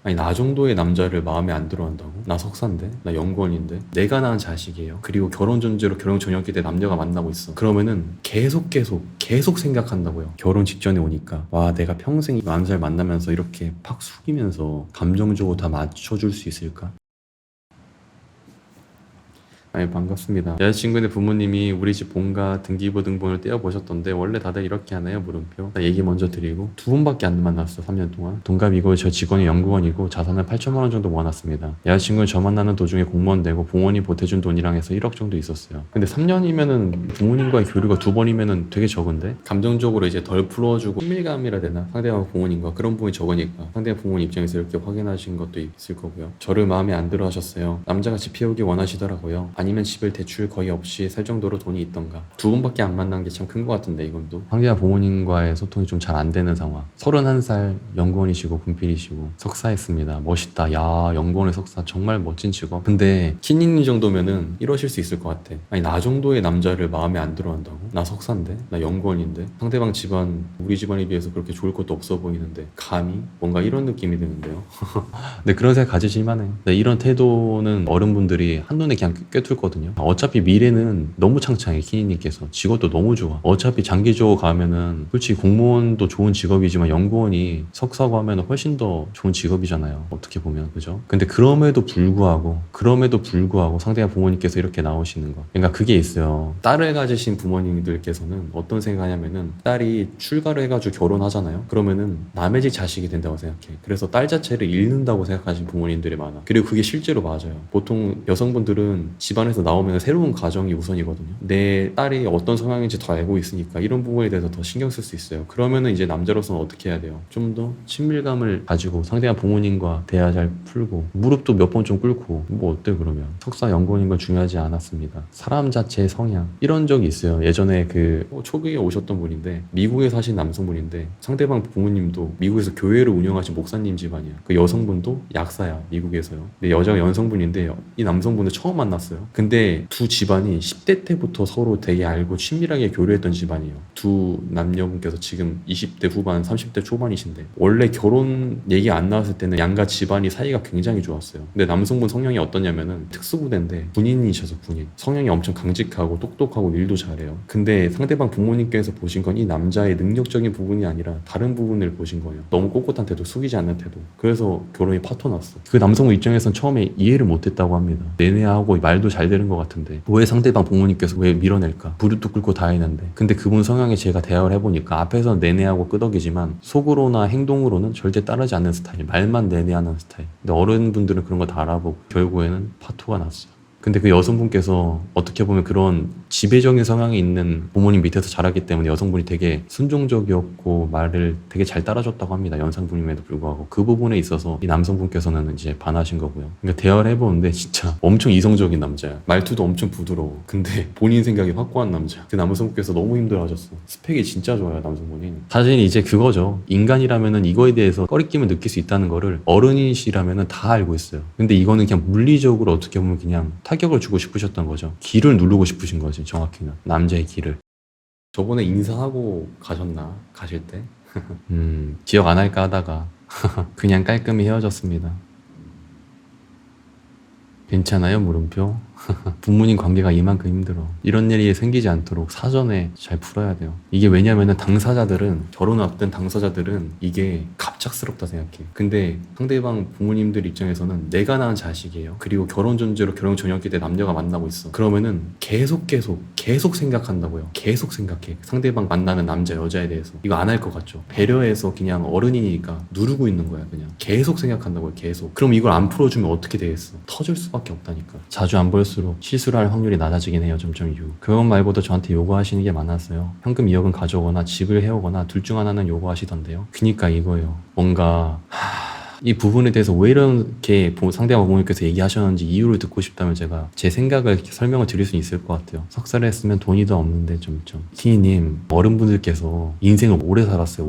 아니 나 정도의 남자를 마음에 안 들어 한다고? 나 석사인데? 나 연구원인데? 내가 낳은 자식이에요. 그리고 결혼 전제로 결혼 전역기 때 남녀가 만나고 있어. 그러면은 계속 생각한다고요. 결혼 직전에 오니까 와 내가 평생 이 40살 만나면서 이렇게 팍 숙이면서 감정적으로 다 맞춰줄 수 있을까? 아니 반갑습니다. 여자친구네 부모님이 우리 집 본가 등기부등본을 떼어보셨던데 원래 다들 이렇게 하나요? 물음표. 얘기 먼저 드리고 두 분밖에 안 만났어 3년 동안. 동갑이고 저 직원이 연구원이고 자산을 8천만 원 정도 모아놨습니다. 여자친구는 저 만나는 도중에 공무원 되고 부모님 보태준 돈이랑 해서 1억 정도 있었어요. 근데 3년이면은 부모님과의 교류가 2번이면은 되게 적은데 감정적으로 이제 덜 풀어주고 친밀감이라 되나? 상대방 부모님과 그런 부분이 적으니까 상대방 부모님 입장에서 이렇게 확인하신 것도 있을 거고요. 저를 마음에 안 들어 하셨어요. 남자같이 피우기 원하시더라고요. 아니면 집을 대출 거의 없이 살 정도로 돈이 있던가. 두 분밖에 안 만난 게 참 큰 것 같은데 이건도 상대방 부모님과의 소통이 좀 잘 안 되는 상황. 31살 연구원이시고 군필이시고 석사했습니다. 멋있다. 야 연구원의 석사 정말 멋진 직업. 근데 키니님 정도면은 이러실 수 있을 것 같아. 아니 나 정도의 남자를 마음에 안 들어 한다고? 나 석사인데? 나 연구원인데? 상대방 집안 우리 집안에 비해서 그렇게 좋을 것도 없어 보이는데 감히? 뭔가 이런 느낌이 드는데요. 근데 그런 생각 가지실만 해. 근데 이런 태도는 어른분들이 한눈에 그냥 꿰뚫거든요. 어차피 미래는 너무 창창해. 키니님께서 직업도 너무 좋아. 어차피 장기적으로 가면은 솔직히 공무원도 좋은 직업이지만 연구원이 석사고 하면 훨씬 더 좋은 직업이잖아요. 어떻게 보면 그죠? 근데 그럼에도 불구하고 상대방 부모님께서 이렇게 나오시는 거. 그러니까 그게 있어요. 딸을 가지신 부모님들께서는 어떤 생각하냐면은 딸이 출가를 해가지고 결혼하잖아요. 그러면은 남의 집 자식이 된다고 생각해. 그래서 딸 자체를 잃는다고 생각하시는 부모님들이 많아. 그리고 그게 실제로 맞아요. 보통 여성분들은 집안에서 나오면 새로운 가정이 우선이거든요. 내 딸이 어떤 성향인지 더 알고 있으니까 이런 부분에 대해서 더 신경 쓸 수 있어요. 그러면은 이제 남자로서는 어떻게 해야 돼요? 좀 더 친밀감을 가지고 상대방 부모님과 대화 잘 풀고 무릎도 몇 번 좀 꿇고 뭐 어때 그러면? 석사 연구원인 건 중요하지 않았습니다. 사람 자체의 성향 이런 적이 있어요. 예전에 초기에 오셨던 분인데 미국에 사신 남성분인데 상대방 부모님도 미국에서 교회를 운영하신 목사님 집안이야. 그 여성분도 약사야 미국에서요. 근데 여자가 여성분인데 이 남성분을 처음 만났어요. 근데 두 집안이 10대 때부터 서로 되게 알고 친밀하게 교류했던 집안이에요. 두 남녀분께서 지금 20대 후반 30대 초반이신데 원래 결혼 얘기 안 나왔을 때는 양가 집안이 사이가 굉장히 좋았어요. 근데 남성분 성향이 어떠냐면은 특수부대인데 군인이셔서 군인 성향이 엄청 강직하고 똑똑하고 일도 잘해요. 근데 상대방 부모님께서 보신 건 이 남자의 능력적인 부분이 아니라 다른 부분을 보신 거예요. 너무 꼿꼿한 태도, 숙이지 않는 태도. 그래서 결혼이 파토났어. 그 남성분 입장에선 처음에 이해를 못했다고 합니다. 내내하고 말도 잘 되는 것 같은데 왜 상대방 부모님께서 왜 밀어낼까? 무릎도 꿇고 다 했는데. 근데 그분 성향에 제가 대화를 해보니까 앞에서 내내하고 끄덕이지만 속으로나 행동으로는 절대 따르지 않는 스타일. 말만 내내하는 스타일. 근데 어른분들은 그런 거 다 알아보고 결국에는 파토가 났어요. 근데 그 여성분께서 어떻게 보면 그런 지배적인 성향이 있는 부모님 밑에서 자랐기 때문에 여성분이 되게 순종적이었고 말을 되게 잘 따라줬다고 합니다. 연상분임에도 불구하고 그 부분에 있어서 이 남성분께서는 이제 반하신 거고요. 그러니까 대화를 해보는데 진짜 엄청 이성적인 남자야. 말투도 엄청 부드러워. 근데 본인 생각이 확고한 남자. 그 남성분께서 너무 힘들어하셨어. 스펙이 진짜 좋아요 남성분이. 사실 이제 그거죠. 인간이라면은 이거에 대해서 꺼리낌을 느낄 수 있다는 거를 어른이시라면은 다 알고 있어요. 근데 이거는 그냥 물리적으로 어떻게 보면 그냥 타격을 주고 싶으셨던 거죠. 기를 누르고 싶으신 거지 정확히는. 남자의 기를. 저번에 인사하고 가셨나? 가실 때? 기억 안 할까 하다가 그냥 깔끔히 헤어졌습니다. 괜찮아요? 물음표. 부모님 관계가 이만큼 힘들어. 이런 일이 생기지 않도록 사전에 잘 풀어야 돼요. 이게 왜냐면은 결혼 앞둔 당사자들은 이게 갑작스럽다 생각해. 근데 상대방 부모님들 입장에서는 내가 낳은 자식이에요. 그리고 결혼 전제로 결혼 전역기 때 남녀가 만나고 있어. 그러면은 계속 생각한다고요. 계속 생각해. 상대방 만나는 남자 여자에 대해서. 이거 안 할 것 같죠? 배려해서 그냥 어른이니까 누르고 있는 거야 그냥. 계속 생각한다고요. 계속. 그럼 이걸 안 풀어주면 어떻게 되겠어? 터질 수밖에 없다니까. 자주 안 볼수록 실수를 할 확률이 낮아지긴 해요. 그것 말고도 저한테 요구하시는 게 많았어요. 현금 2억은 가져오거나 집을 해오거나 둘 중 하나는 요구하시던데요. 그니까 이거예요. 뭔가 이 부분에 대해서 왜 이렇게 상대방 부모님께서 얘기하셨는지 이유를 듣고 싶다면 제가 제 생각을 설명을 드릴 수 있을 것 같아요. 석사를 했으면 돈이 더 없는데 키니님 어른분들께서 인생을 오래 살았어요.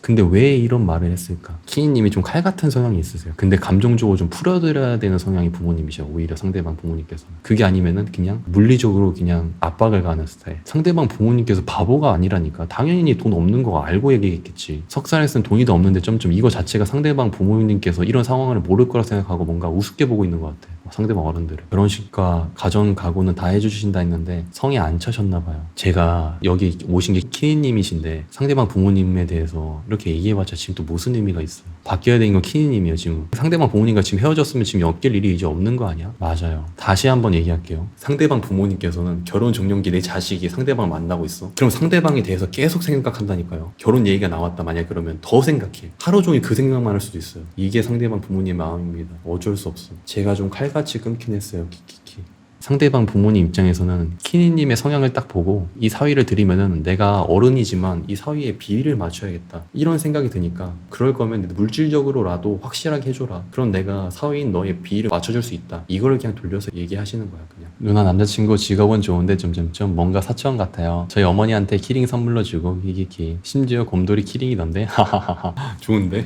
근데 왜 이런 말을 했을까? 키니님이 좀 칼 같은 성향이 있으세요. 근데 감정적으로 좀 풀어드려야 되는 성향이 부모님이셔. 오히려 상대방 부모님께서. 그게 아니면은 그냥 물리적으로 그냥 압박을 가는 스타일. 상대방 부모님께서 바보가 아니라니까. 당연히 돈 없는 거 알고 얘기했겠지. 석사를 했으면 돈이 더 없는데 이거 자체가 상대방 부모님 부모님께서 이런 상황을 모를 거라 생각하고 뭔가 우습게 보고 있는 것 같아. 상대방 어른들을. 결혼식과 가정 가구는 다 해주신다 했는데 성에 안 차셨나 봐요. 제가 여기 오신 게 키니님이신데 상대방 부모님에 대해서 이렇게 얘기해봤자 지금 또 무슨 의미가 있어요. 바뀌어야 되는 건 키니님이에요. 지금 상대방 부모님과 지금 헤어졌으면 지금 엮일 일이 이제 없는 거 아니야? 맞아요. 다시 한번 얘기할게요. 상대방 부모님께서는 결혼 종료기 내 자식이 상대방을 만나고 있어. 그럼 상대방에 대해서 계속 생각한다니까요. 결혼 얘기가 나왔다 만약 그러면 더 생각해. 하루 종일 그 생각만 할 수도 있어요. 이게 상대방 부모님의 마음입니다. 어쩔 수 없어. 제가 좀 칼같이 끊긴 했어요. 키키키. 상대방 부모님 입장에서는 키니님의 성향을 딱 보고 이 사위를 드리면은 내가 어른이지만 이 사위의 비위를 맞춰야겠다 이런 생각이 드니까 그럴 거면 물질적으로라도 확실하게 해줘라. 그럼 내가 사위인 너의 비위를 맞춰줄 수 있다. 이걸 그냥 돌려서 얘기하시는 거야. 그냥 누나 남자친구 직업은 좋은데 점점점 뭔가 사치원 같아요. 저희 어머니한테 키링 선물로 주고 히히히 심지어 곰돌이 키링이던데 하하하하 좋은데?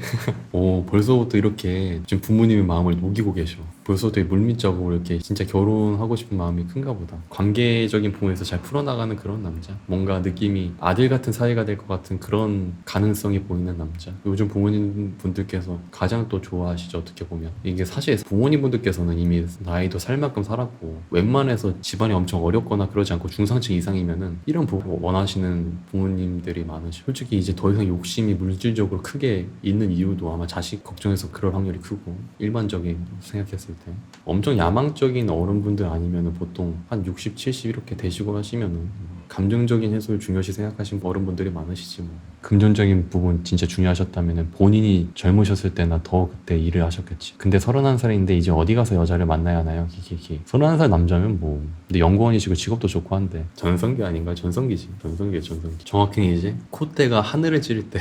오 벌써부터 이렇게 지금 부모님의 마음을 녹이고 계셔. 벌써부터 물밑적으로 이렇게 진짜 결혼하고 싶은 마음이 큰가 보다. 관계적인 부분에서 잘 풀어나가는 그런 남자. 뭔가 느낌이 아들 같은 사이가 될 것 같은 그런 가능성이 보이는 남자. 요즘 부모님 분들께서 가장 또 좋아하시죠. 어떻게 보면 이게 사실 부모님 분들께서는 이미 나이도 살 만큼 살았고 웬만해서 집안이 엄청 어렵거나 그러지 않고 중상층 이상이면은 이런 부부 원하시는 부모님들이 많으시죠. 솔직히 이제 더 이상 욕심이 물질적으로 크게 있는 이유도 아마 자식 걱정해서 그럴 확률이 크고 일반적인 생각했을 때 엄청 야망적인 어른분들 아니면은 보통 한 60, 70 이렇게 되시고 하시면은 감정적인 해소를 중요시 생각하신 어른분들이 많으시지 뭐. 금전적인 부분 진짜 중요하셨다면은 본인이 젊으셨을 때나 더 그때 일을 하셨겠지. 근데 31살인데 이제 어디 가서 여자를 만나야 하나요? 히히히. 31살 남자면 뭐 근데 연구원이시고 직업도 좋고 한데 전성기 아닌가? 전성기지. 전성기에 전성기. 정확히 이제 콧대가 하늘을 찌를 때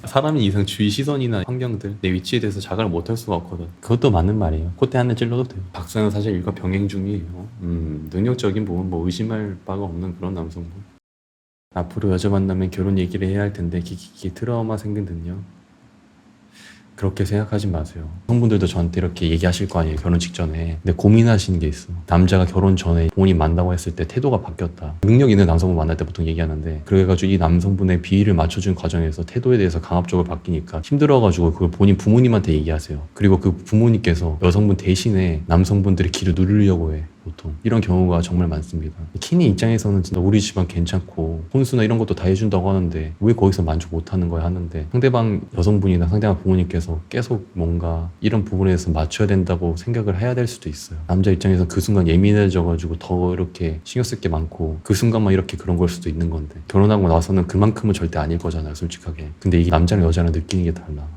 사람이 이상 주위 시선이나 환경들 내 위치에 대해서 자각을 못할 수가 없거든. 그것도 맞는 말이에요. 콧대 하늘 찔러도 돼요. 박사는 사실 일과 병행 중이에요. 능력적인 부분 뭐 의심할 바가 없는 그런 남성분. 앞으로 여자 만나면 결혼 얘기를 해야 할 텐데 키키키 트라우마 생긴든요. 그렇게 생각하지 마세요. 성분들도 저한테 이렇게 얘기하실 거 아니에요. 결혼 직전에. 근데 고민하시는 게 있어. 남자가 결혼 전에 부모님 만나고 했을 때 태도가 바뀌었다. 능력 있는 남성분 만날 때 보통 얘기하는데 그래가지고 이 남성분의 비위를 맞춰준 과정에서 태도에 대해서 강압적으로 바뀌니까 힘들어가지고 그걸 본인 부모님한테 얘기하세요. 그리고 그 부모님께서 여성분 대신에 남성분들의 귀를 누르려고 해. 보통 이런 경우가 정말 많습니다. 키니 입장에서는 진짜 우리 집안 괜찮고 혼수나 이런 것도 다 해준다고 하는데 왜 거기서 만족 못하는 거야 하는데 상대방 여성분이나 상대방 부모님께서 계속 뭔가 이런 부분에서 맞춰야 된다고 생각을 해야 될 수도 있어요. 남자 입장에서 그 순간 예민해져가지고 더 이렇게 신경 쓸 게 많고 그 순간만 이렇게 그런 걸 수도 있는 건데 결혼하고 나서는 그만큼은 절대 아닐 거잖아요. 솔직하게. 근데 이게 남자랑 여자랑 느끼는 게 달라.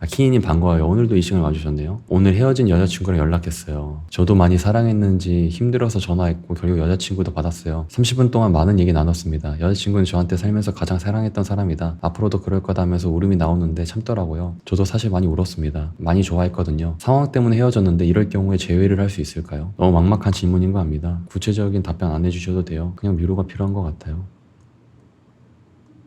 키니님 반가워요. 오늘도 이 시간에 와주셨네요. 오늘 헤어진 여자친구랑 연락했어요. 저도 많이 사랑했는지 힘들어서 전화했고 결국 여자친구도 받았어요. 30분 동안 많은 얘기 나눴습니다. 여자친구는 저한테 살면서 가장 사랑했던 사람이다. 앞으로도 그럴 거다 하면서 울음이 나오는데 참더라고요. 저도 사실 많이 울었습니다. 많이 좋아했거든요. 상황 때문에 헤어졌는데 이럴 경우에 재회를 할 수 있을까요? 너무 막막한 질문인 거 압니다. 구체적인 답변 안 해주셔도 돼요. 그냥 위로가 필요한 것 같아요.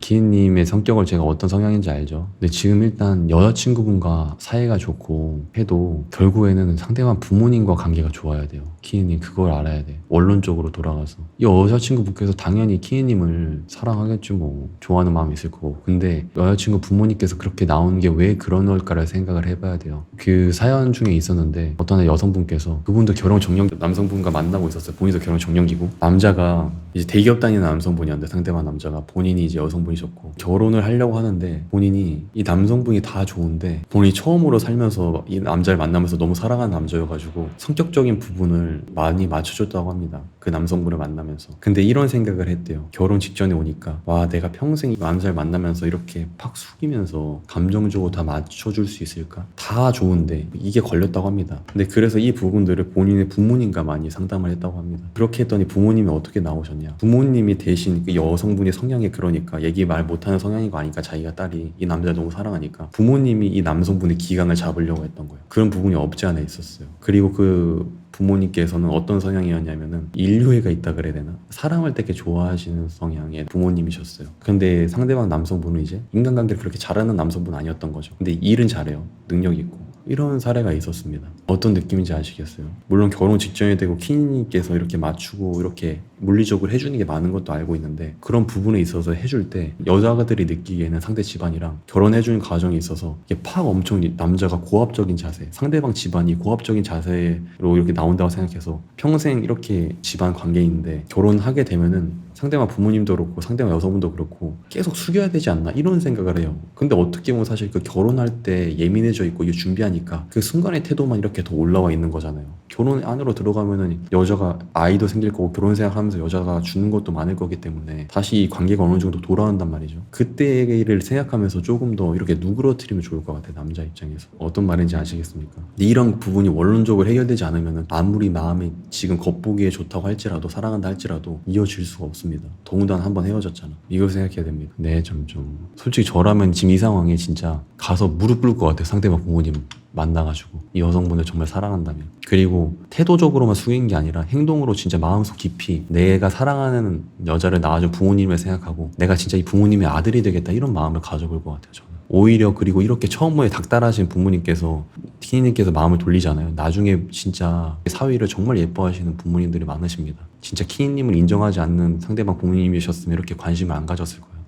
기인님의 성격을 제가 어떤 성향인지 알죠. 근데 지금 일단 여자친구분과 사이가 좋고 해도 결국에는 상대방 부모님과 관계가 좋아야 돼요. 키이님 그걸 알아야 돼. 원론적으로 돌아가서 이 여자친구분께서 당연히 키이님을 사랑하겠죠. 뭐 좋아하는 마음이 있을 거고. 근데 여자친구 부모님께서 그렇게 나오는 게 왜 그런 걸까를 생각을 해봐야 돼요. 그 사연 중에 있었는데 어떤 여성분께서 그분도 결혼 정년 남성분과 만나고 있었어요. 본인도 결혼 정년기고 남자가 이제 대기업 다니는 남성분이었는데 상대방 남자가 본인이 이제 여성분이셨고 결혼을 하려고 하는데 본인이 이 남성분이 다 좋은데 본인이 처음으로 살면서 이 남자를 만나면서 너무 사랑하는 남자여가지고 성격적인 부분을 많이 맞춰줬다고 합니다. 그 남성분을 만나면서. 근데 이런 생각을 했대요. 결혼 직전에 오니까 와 내가 평생 이 남자를 만나면서 이렇게 팍 숙이면서 감정적으로 다 맞춰줄 수 있을까? 다 좋은데 이게 걸렸다고 합니다. 근데 그래서 이 부분들을 본인의 부모님과 많이 상담을 했다고 합니다. 그렇게 했더니 부모님이 어떻게 나오셨냐? 부모님이 대신 그 여성분의 성향이 그러니까 얘기 말 못하는 성향인 거 아니까 자기가 딸이 이 남자를 너무 사랑하니까 부모님이 이 남성분의 기강을 잡으려고 했던 거예요. 그런 부분이 없지 않아 있었어요. 그리고 그 부모님께서는 어떤 성향이었냐면은 인류애가 있다 그래야 되나? 사람을 되게 좋아하시는 성향의 부모님이셨어요. 근데 상대방 남성분은 이제 인간관계를 그렇게 잘하는 남성분 아니었던 거죠. 근데 일은 잘해요. 능력이 있고. 이런 사례가 있었습니다. 어떤 느낌인지 아시겠어요? 물론 결혼 직전이 되고 키니님께서 이렇게 맞추고 이렇게 물리적으로 해주는 게 많은 것도 알고 있는데, 그런 부분에 있어서 해줄 때 여자들이 느끼기에는 상대 집안이랑 결혼해주는 과정에 있어서 이게 팍 엄청 남자가 고압적인 자세, 상대방 집안이 고압적인 자세로 이렇게 나온다고 생각해서 평생 이렇게 집안 관계인데 결혼하게 되면은 상대방 부모님도 그렇고 상대방 여성분도 그렇고 계속 숙여야 되지 않나 이런 생각을 해요. 근데 어떻게 보면 사실 그 결혼할 때 예민해져 있고 이게 준비하니까 그 순간의 태도만 이렇게 더 올라와 있는 거잖아요. 결혼 안으로 들어가면은 여자가 아이도 생길 거고 결혼 생활하면서 여자가 주는 것도 많을 거기 때문에 다시 이 관계가 어느 정도 돌아온단 말이죠. 그때를 생각하면서 조금 더 이렇게 누그러뜨리면 좋을 것 같아요. 남자 입장에서. 어떤 말인지 아시겠습니까? 근데 이런 부분이 원론적으로 해결되지 않으면은 아무리 마음이 지금 겉보기에 좋다고 할지라도 사랑한다 할지라도 이어질 수가 없습니다. 더군다나 한번 헤어졌잖아. 이걸 생각해야 됩니다. 네, 점점. 솔직히 저라면 지금 이 상황에 진짜 가서 무릎 꿇을 것 같아요. 상대방 부모님 만나가지고 이 여성분을 정말 사랑한다면. 그리고 태도적으로만 숙인 게 아니라 행동으로 진짜 마음속 깊이 내가 사랑하는 여자를 낳아준 부모님을 생각하고 내가 진짜 이 부모님의 아들이 되겠다 이런 마음을 가져볼 것 같아요. 저는. 오히려 그리고 이렇게 처음에 닥달하신 부모님께서 티니님께서 마음을 돌리잖아요. 나중에 진짜 사위를 정말 예뻐하시는 부모님들이 많으십니다. 진짜 키니님을 인정하지 않는 상대방 부모님이셨으면 이렇게 관심을 안 가졌을 거예요.